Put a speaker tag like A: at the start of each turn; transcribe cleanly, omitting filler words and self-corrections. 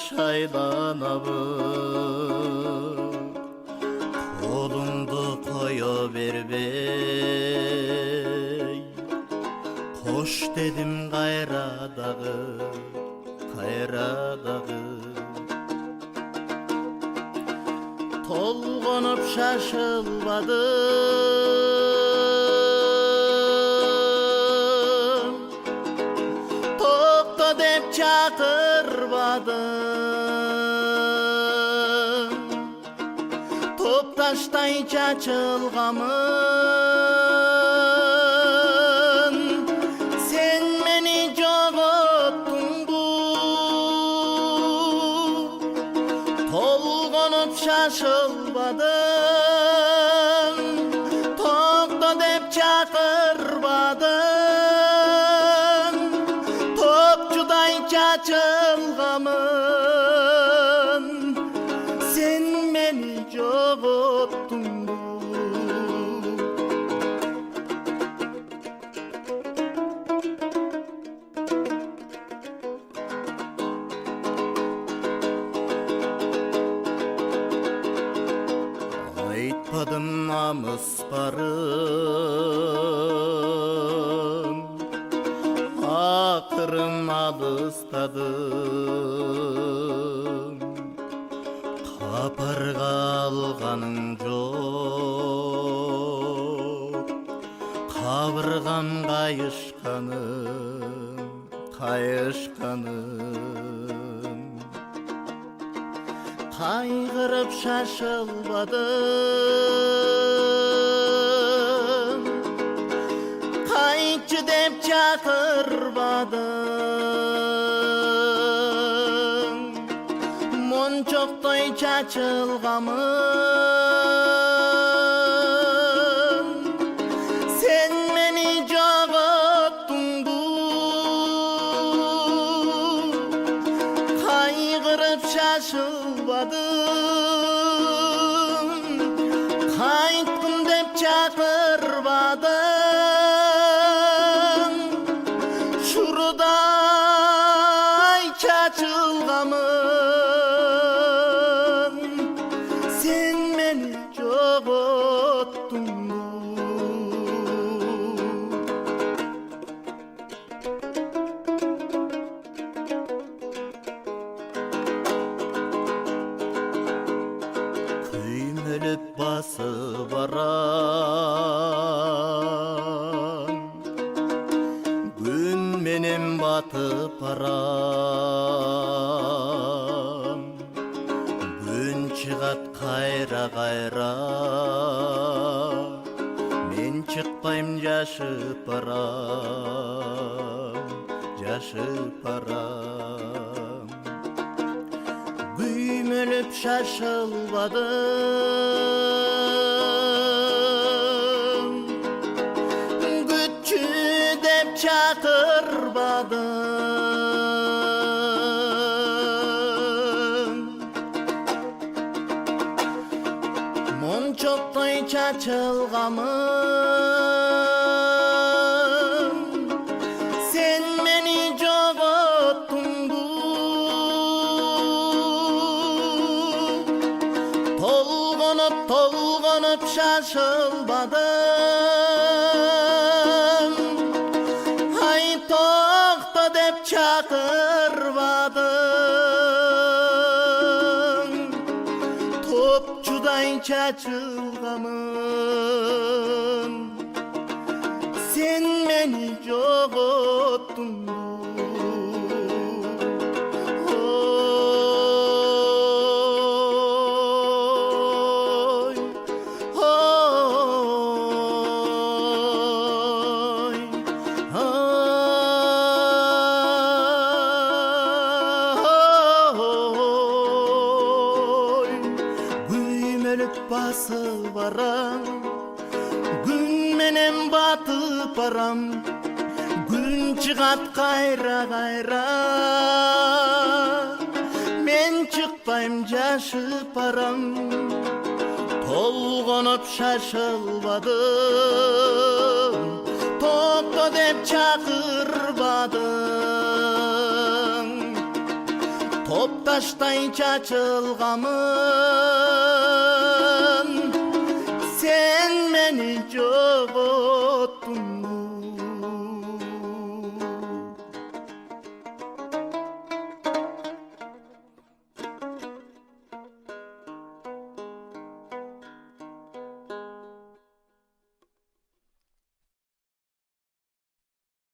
A: шайланабыз, қолыңды қоя бербей, қош дедім қайрадағы, қайрадағы. Толғанып шашылбадым, тоқта деп чақырбадым, топташтай чачылғамын, сен мені жоғоттың бұл. Толғанып шашылбадым, тоқта деп чақырбадым, топчудай чачылғамын, сен мені жоғоттың бұл. Айтпадым намыс барын, ақырын алыстадым. Қапарға алғаның жоқ, қабырғам қайышқаным, қайышқаным. Қайғырып шашылбадым, қайтшы деп чақырбадым, моншоқтай чачылғамын, сен мені жоғоттың бұл. Қайғырып шашылбадым, қайттым деп чақырбадым, шурудай чачылғамын, сен мені жоғоттың бұл. Күймеліп басы барам, күн менен батып барам, күн чыгат қайра-қайра, мен шықпайм жашып барам, жашып барам. Күймеліп шашылбадым, күтчү деп чақырбадым, моншоқтай чачылғамын, сен мені жоғоттың бұл. Толғанып шашылбадым, ай тоқта деп чақырбадым, топчудай чачылғамын, сен мені жоғоттың бұл. Bası барам, күн менен батып барам, күн чыгат кайра-кайра, мен чыкпайм жашып барам, толгонуп шашылбадым, топто деп чакырбадым, Top taştay çaçılgamın, sen beni jogottun